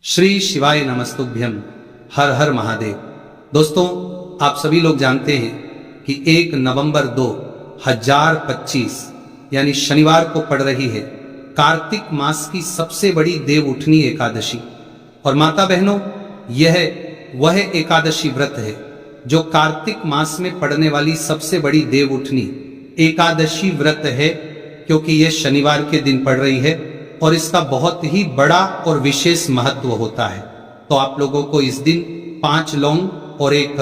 श्री शिवाय नमस्तुभ्यम। हर हर महादेव। दोस्तों, आप सभी लोग जानते हैं कि 1 नवंबर 2025 यानी शनिवार को पड़ रही है कार्तिक मास की सबसे बड़ी देव उठनी एकादशी। और माता बहनों, यह वह एकादशी व्रत है जो कार्तिक मास में पड़ने वाली सबसे बड़ी देव उठनी एकादशी व्रत है, क्योंकि यह शनिवार के दिन पड़ रही है और इसका बहुत ही बड़ा और विशेष महत्व होता है। तो आप लोगों को इस दिन 5 लौंग और 1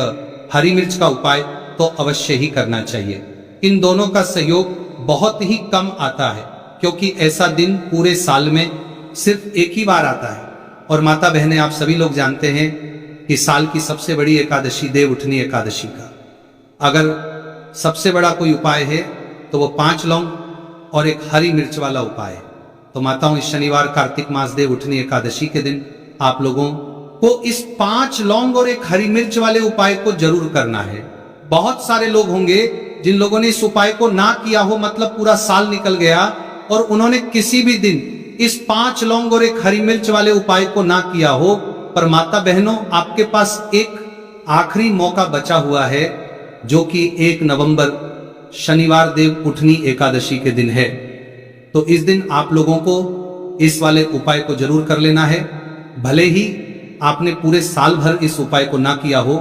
हरी मिर्च का उपाय तो अवश्य ही करना चाहिए। इन दोनों का सहयोग बहुत ही कम आता है, क्योंकि ऐसा दिन पूरे साल में सिर्फ एक ही बार आता है। और माता बहनें, आप सभी लोग जानते हैं कि साल की सबसे बड़ी एकादशी देव उठनी एकादशी का अगर सबसे बड़ा कोई उपाय है तो वो 5 लौंग और 1 हरी मिर्च वाला उपाय है। तो माताओं, इस शनिवार कार्तिक मास देव उठनी एकादशी के दिन आप लोगों को इस 5 लौंग और 1 हरी मिर्च वाले उपाय को जरूर करना है। बहुत सारे लोग होंगे जिन लोगों ने इस उपाय को ना किया हो, मतलब पूरा साल निकल गया और उन्होंने किसी भी दिन इस 5 लौंग और 1 हरी मिर्च वाले उपाय को ना किया हो। पर माता बहनों, आपके पास एक आखिरी मौका बचा हुआ है, जो कि 1 नवंबर शनिवार देव उठनी एकादशी के दिन है। तो इस दिन आप लोगों को इस वाले उपाय को जरूर कर लेना है। भले ही आपने पूरे साल भर इस उपाय को ना किया हो,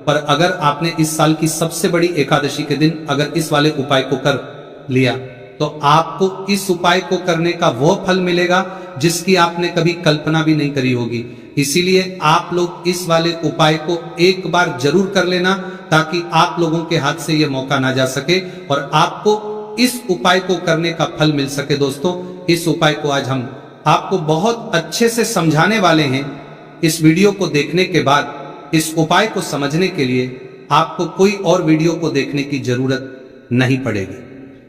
पर अगर आपने इस साल की सबसे बड़ी एकादशी के दिन अगर इस वाले उपाय को कर लिया तो आपको इस उपाय को करने का वो फल मिलेगा जिसकी आपने कभी कल्पना भी नहीं करी होगी। इसीलिए आप लोग इस वाले उपाय को एक बार जरूर कर लेना, ताकि आप लोगों के हाथ से यह मौका ना जा सके और आपको इस उपाय को करने का फल मिल सके। दोस्तों, इस उपाय को आज हम आपको बहुत अच्छे से समझाने वाले हैं। इस वीडियो को देखने के बाद इस उपाय को समझने के लिए आपको कोई और वीडियो को देखने की जरूरत नहीं पड़ेगी।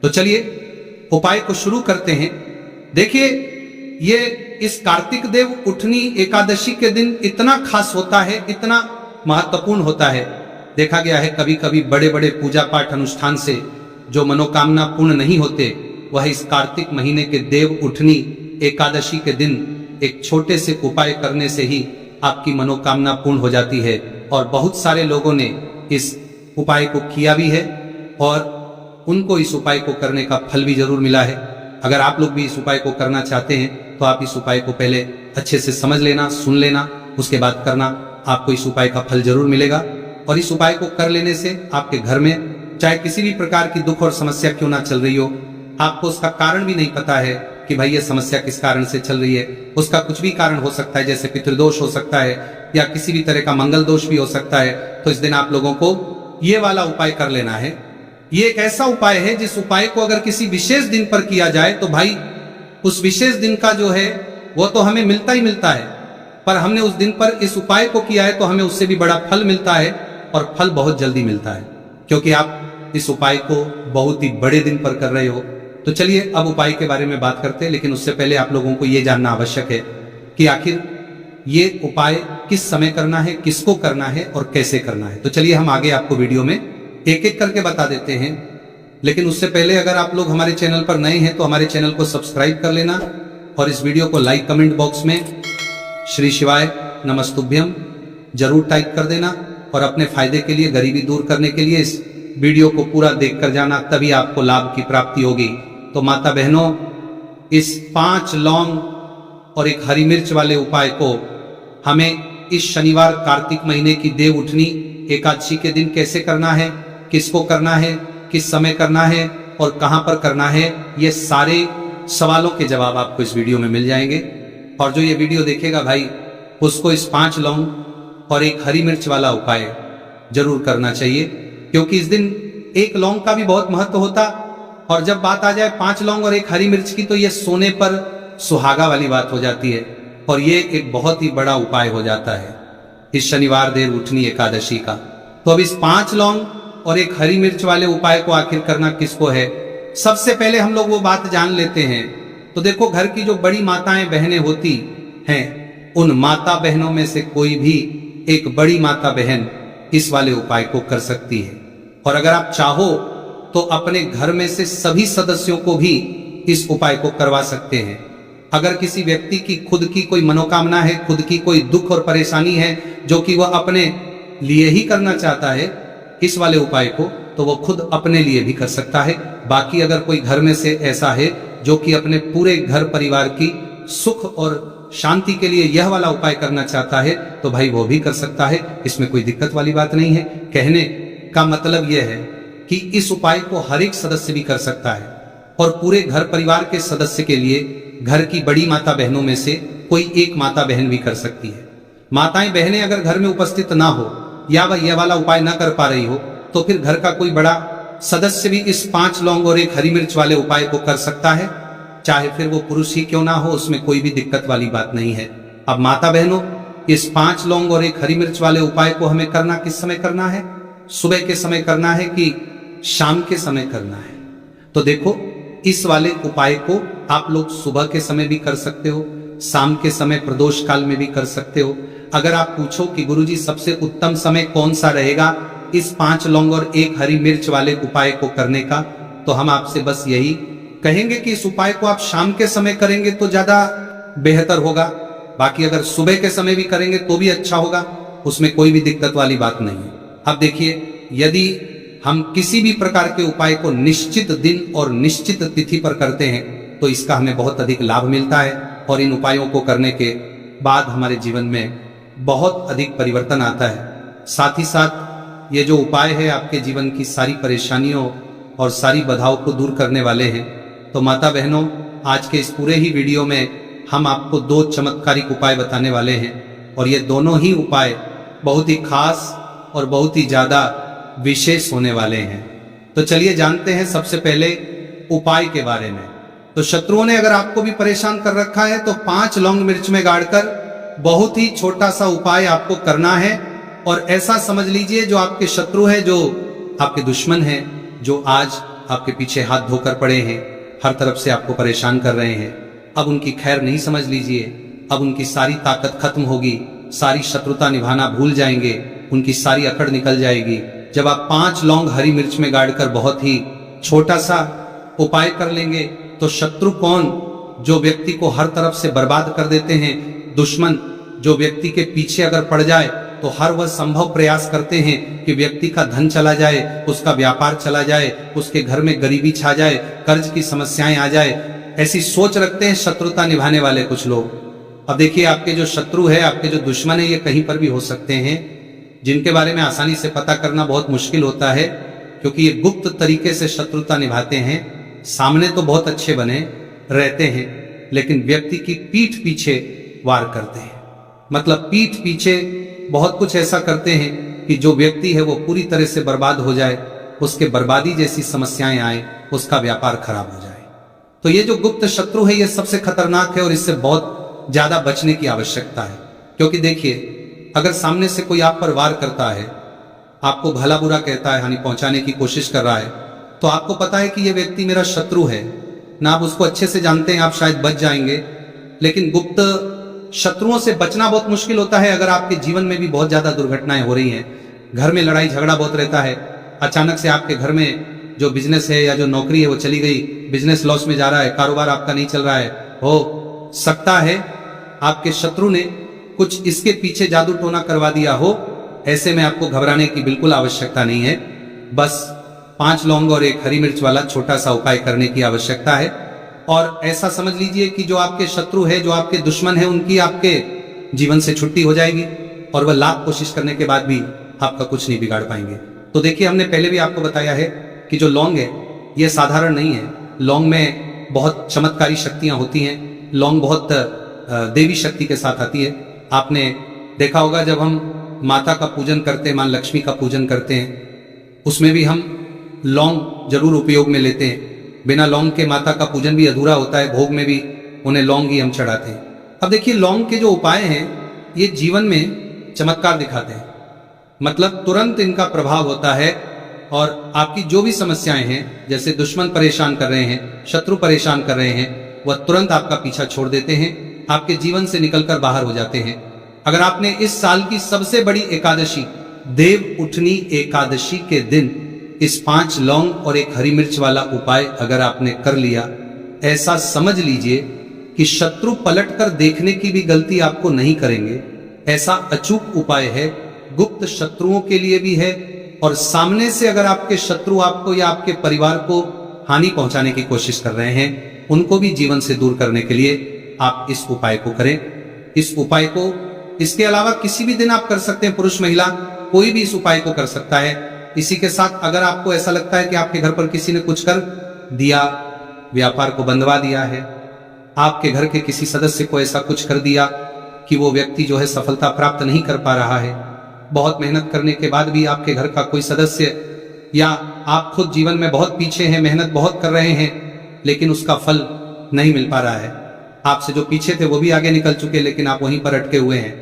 तो चलिए उपाय को शुरू करते हैं। देखिए, ये इस कार्तिक देव उठनी एकादशी के दिन इतना खास होता है, इतना महत्वपूर्ण होता है। देखा गया है कभी कभी बड़े बड़े पूजा पाठ अनुष्ठान से जो मनोकामना पूर्ण नहीं होते, वह इस कार्तिक महीने के देव उठनी एकादशी के दिन एक छोटे से उपाय करने से ही आपकी मनोकामना पूर्ण हो जाती है। और बहुत सारे लोगों ने इस उपाय को किया भी है और उनको इस उपाय को करने का फल भी जरूर मिला है। अगर आप लोग भी इस उपाय को करना चाहते हैं तो आप इस उपाय को पहले अच्छे से समझ लेना, सुन लेना, उसके बाद करना। आपको इस उपाय का फल जरूर मिलेगा। और इस उपाय को कर लेने से आपके घर में चाहे किसी भी प्रकार की दुख और समस्या क्यों ना चल रही हो, आपको उसका कारण भी नहीं पता है कि भाई ये समस्या किस कारण से चल रही है। उसका कुछ भी कारण हो सकता है, जैसे पितृदोष हो सकता है या किसी भी तरह का मंगल दोष भी हो सकता है। तो इस दिन आप लोगों को ये वाला उपाय कर लेना है। ये एक ऐसा उपाय है जिस उपाय को अगर किसी विशेष दिन पर किया जाए तो भाई उस विशेष दिन का जो है वो तो हमें मिलता ही मिलता है, पर हमने उस दिन पर इस उपाय को किया है तो हमें उससे भी बड़ा फल मिलता है, और फल बहुत जल्दी मिलता है, क्योंकि आप इस उपाय को बहुत ही बड़े दिन पर कर रहे हो। तो चलिए अब उपाय के बारे में बात करते हैं, लेकिन उससे पहले आप लोगों को यह जानना आवश्यक है कि आखिर ये उपाय किस समय करना है, किसको करना है और कैसे करना है। तो चलिए हम आगे आपको वीडियो में एक एक करके बता देते हैं। लेकिन उससे पहले अगर आप लोग हमारे चैनल पर नए हैं तो हमारे चैनल को सब्सक्राइब कर लेना और इस वीडियो को लाइक कमेंट बॉक्स में श्री शिवाय नमस्तुभ्यम जरूर टाइप कर देना। और अपने फायदे के लिए, गरीबी दूर करने के लिए इस वीडियो को पूरा देख कर जाना, तभी आपको लाभ की प्राप्ति होगी। तो माता बहनों, इस 5 लौंग और 1 हरी मिर्च वाले उपाय को हमें इस शनिवार कार्तिक महीने की देव उठनी एकादशी के दिन कैसे करना है, किसको करना है, किस समय करना है और कहां पर करना है, ये सारे सवालों के जवाब आपको इस वीडियो में मिल जाएंगे। और जो ये वीडियो देखेगा भाई, उसको इस 5 लौंग और 1 हरी मिर्च वाला उपाय जरूर करना चाहिए, क्योंकि इस दिन 1 लौंग का भी बहुत महत्व होता। और जब बात आ जाए 5 लौंग और 1 हरी मिर्च की, तो यह सोने पर सुहागा वाली बात हो जाती है और ये एक बहुत ही बड़ा उपाय हो जाता है इस शनिवार देव उठनी एकादशी का। तो अब इस 5 लौंग और 1 हरी मिर्च वाले उपाय को आखिर करना किसको है, सबसे पहले हम लोग वो बात जान लेते हैं। तो देखो, घर की जो बड़ी माताएं बहनें होती हैं, उन माता बहनों में से कोई भी एक बड़ी माता बहन इस वाले उपाय को कर सकती है। और अगर आप चाहो तो अपने घर में से सभी सदस्यों को भी इस उपाय को करवा सकते हैं। अगर किसी व्यक्ति की खुद की कोई मनोकामना है, खुद की कोई दुख और परेशानी है जो कि वह अपने लिए ही करना चाहता है इस वाले उपाय को, तो वह खुद अपने लिए भी कर सकता है। बाकी अगर कोई घर में से ऐसा है जो कि अपने पूरे घर परिवार की सुख और शांति के लिए यह वाला उपाय करना चाहता है तो भाई वो भी कर सकता है, इसमें कोई दिक्कत वाली बात नहीं है। कहने का मतलब यह है कि इस उपाय को हर एक सदस्य भी कर सकता है और पूरे घर परिवार के सदस्य के लिए घर की बड़ी माता बहनों में से कोई एक माता बहन भी कर सकती है। माताएं बहनें अगर घर में उपस्थित ना हो या वह यह वाला उपाय ना कर पा रही हो तो फिर घर का कोई बड़ा सदस्य भी इस 5 लौंग और 1 हरी मिर्च वाले उपाय को कर सकता है, चाहे फिर वो पुरुष ही क्यों ना हो, उसमें कोई भी दिक्कत वाली बात नहीं है। अब माता बहनों, इस 5 लौंग और 1 हरी मिर्च वाले उपाय को हमें करना किस समय करना है? सुबह के समय करना है कि शाम के समय करना है? तो देखो, इस वाले उपाय को आप लोग सुबह के समय भी कर सकते हो, शाम के समय प्रदोष काल में भी कर सकते हो। अगर आप पूछो कि गुरुजी सबसे उत्तम समय कौन सा रहेगा इस 5 लौंग और 1 हरी मिर्च वाले उपाय को करने का, तो हम आपसे बस यही कहेंगे कि इस उपाय को आप शाम के समय करेंगे तो ज्यादा बेहतर होगा। बाकी अगर सुबह के समय भी करेंगे तो भी अच्छा होगा, उसमें कोई भी दिक्कत वाली बात नहीं है। अब देखिए, यदि हम किसी भी प्रकार के उपाय को निश्चित दिन और निश्चित तिथि पर करते हैं तो इसका हमें बहुत अधिक लाभ मिलता है और इन उपायों को करने के बाद हमारे जीवन में बहुत अधिक परिवर्तन आता है। साथ ही साथ ये जो उपाय है आपके जीवन की सारी परेशानियों और सारी बाधाओं को दूर करने वाले हैं। तो माता बहनों, आज के इस पूरे ही वीडियो में हम आपको 2 चमत्कारिक उपाय बताने वाले हैं और ये दोनों ही उपाय बहुत ही खास और बहुत ही ज्यादा विशेष होने वाले हैं। तो चलिए जानते हैं सबसे पहले उपाय के बारे में। तो शत्रुओं ने अगर आपको भी परेशान कर रखा है तो 5 लौंग मिर्च में गाड़कर बहुत ही छोटा सा उपाय आपको करना है और ऐसा समझ लीजिए जो आपके शत्रु है, जो आपके दुश्मन है, जो आज आपके पीछे हाथ धोकर पड़े हैं, हर तरफ से आपको परेशान कर रहे हैं, अब उनकी खैर नहीं समझ लीजिए। अब उनकी सारी ताकत खत्म होगी, सारी शत्रुता निभाना भूल जाएंगे, उनकी सारी अकड़ निकल जाएगी जब आप 5 लौंग हरी मिर्च में गाड़कर बहुत ही छोटा सा उपाय कर लेंगे। तो शत्रु कौन? जो व्यक्ति को हर तरफ से बर्बाद कर देते हैं, दुश्मन जो व्यक्ति के पीछे अगर पड़ जाए तो हर वह संभव प्रयास करते हैं कि व्यक्ति का धन चला जाए, उसका व्यापार चला जाए, उसके घर में गरीबी छा जाए, कर्ज की समस्याएं आ जाए, ऐसी सोच रखते हैं शत्रुता निभाने वाले कुछ लोग। अब देखिए, आपके जो शत्रु है, आपके जो दुश्मन है, ये कहीं पर भी हो सकते हैं, जिनके बारे में आसानी से पता करना बहुत मुश्किल होता है क्योंकि ये गुप्त तरीके से शत्रुता निभाते हैं। सामने तो बहुत अच्छे बने रहते हैं लेकिन व्यक्ति की पीठ पीछे वार करते हैं। मतलब पीठ पीछे बहुत कुछ ऐसा करते हैं कि जो व्यक्ति है वो पूरी तरह से बर्बाद हो जाए, उसके बर्बादी जैसी समस्याएं आए, उसका व्यापार खराब हो जाए। तो ये जो गुप्त शत्रु है ये सबसे खतरनाक है और इससे बहुत ज्यादा बचने की आवश्यकता है। क्योंकि देखिए, अगर सामने से कोई आप पर वार करता है, आपको भला बुरा कहता है, हानि पहुंचाने की कोशिश कर रहा है, तो आपको पता है कि यह व्यक्ति मेरा शत्रु है ना, आप उसको अच्छे से जानते हैं, आप शायद बच जाएंगे। लेकिन गुप्त शत्रुओं से बचना बहुत मुश्किल होता है। अगर आपके जीवन में भी बहुत ज्यादा दुर्घटनाएं हो रही हैं, घर में लड़ाई झगड़ा बहुत रहता है, अचानक से आपके घर में जो बिजनेस है या जो नौकरी है वो चली गई, बिजनेस लॉस में जा रहा है, कारोबार आपका नहीं चल रहा है, हो सकता है आपके शत्रु ने कुछ इसके पीछे जादू टोना करवा दिया हो। ऐसे में आपको घबराने की बिल्कुल आवश्यकता नहीं है, बस 5 लौंग और 1 हरी मिर्च वाला छोटा सा उपाय करने की आवश्यकता है। और ऐसा समझ लीजिए कि जो आपके शत्रु है, जो आपके दुश्मन है, उनकी आपके जीवन से छुट्टी हो जाएगी और वह लाख कोशिश करने के बाद भी आपका कुछ नहीं बिगाड़ पाएंगे। तो देखिए, हमने पहले भी आपको बताया है कि जो लौंग है ये साधारण नहीं है। लौंग में बहुत चमत्कारी शक्तियां होती हैं। लौंग बहुत देवी शक्ति के साथ आती है। आपने देखा होगा जब हम माता का पूजन करते हैं, मां लक्ष्मी का पूजन करते हैं, उसमें भी हम लौंग जरूर उपयोग में लेते हैं। बिना लौंग के माता का पूजन भी अधूरा होता है, भोग में भी उन्हें लौंग ही हम चढ़ाते हैं। अब देखिए, लौंग के जो उपाय हैं ये जीवन में चमत्कार दिखाते हैं। मतलब तुरंत इनका प्रभाव होता है और आपकी जो भी समस्याएं हैं, जैसे दुश्मन परेशान कर रहे हैं, शत्रु परेशान कर रहे हैं, वह तुरंत आपका पीछा छोड़ देते हैं, आपके जीवन से निकलकर बाहर हो जाते हैं। अगर आपने इस साल की सबसे बड़ी एकादशी, देव उठनी एकादशी के दिन इस 5 लौंग और 1 हरी मिर्च वाला उपाय अगर आपने कर लिया, ऐसा समझ लीजिए कि शत्रु पलटकर देखने की भी गलती आपको नहीं करेंगे। ऐसा अचूक उपाय है, गुप्त शत्रुओं के लिए भी है, और सामने से अगर आपके शत्रु आपको या आपके परिवार को हानि पहुंचाने की कोशिश कर रहे हैं, उनको भी जीवन से दूर करने के लिए आप इस उपाय को करें। इस उपाय को इसके अलावा किसी भी दिन आप कर सकते हैं, पुरुष महिला कोई भी इस उपाय को कर सकता है। इसी के साथ अगर आपको ऐसा लगता है कि आपके घर पर किसी ने कुछ कर दिया, व्यापार को बंधवा दिया है, आपके घर के किसी सदस्य को ऐसा कुछ कर दिया कि वो व्यक्ति जो है सफलता प्राप्त नहीं कर पा रहा है, बहुत मेहनत करने के बाद भी आपके घर का कोई सदस्य, या आप खुद जीवन में बहुत पीछे हैं, मेहनत बहुत कर रहे हैं लेकिन उसका फल नहीं मिल पा रहा है, आपसे जो पीछे थे वो भी आगे निकल चुके लेकिन आप वहीं पर अटके हुए हैं,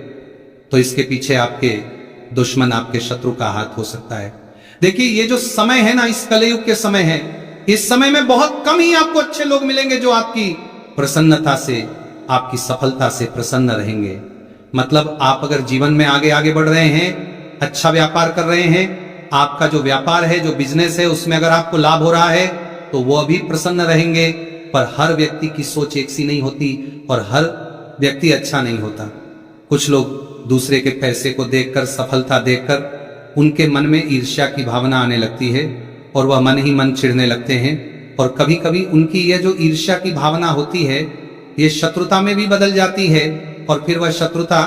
तो इसके पीछे आपके दुश्मन, आपके शत्रु का हाथ हो सकता है। देखिए ये जो समय है ना, इस कलयुग के समय है, इस समय में बहुत कम ही आपको अच्छे लोग मिलेंगे जो आपकी प्रसन्नता से, आपकी सफलता से प्रसन्न रहेंगे। मतलब आप अगर जीवन में आगे आगे बढ़ रहे हैं, अच्छा व्यापार कर रहे हैं, आपका जो व्यापार है, जो बिजनेस है, उसमें अगर आपको लाभ हो रहा है तो वो भी प्रसन्न रहेंगे। पर हर व्यक्ति की सोच एक सी नहीं होती और हर व्यक्ति अच्छा नहीं होता। कुछ लोग दूसरे के पैसे को देखकर, सफलता देखकर उनके मन में ईर्ष्या की भावना आने लगती है और वह मन ही मन चिढ़ने लगते हैं, और कभी कभी उनकी यह जो ईर्ष्या की भावना होती है ये शत्रुता में भी बदल जाती है, और फिर वह शत्रुता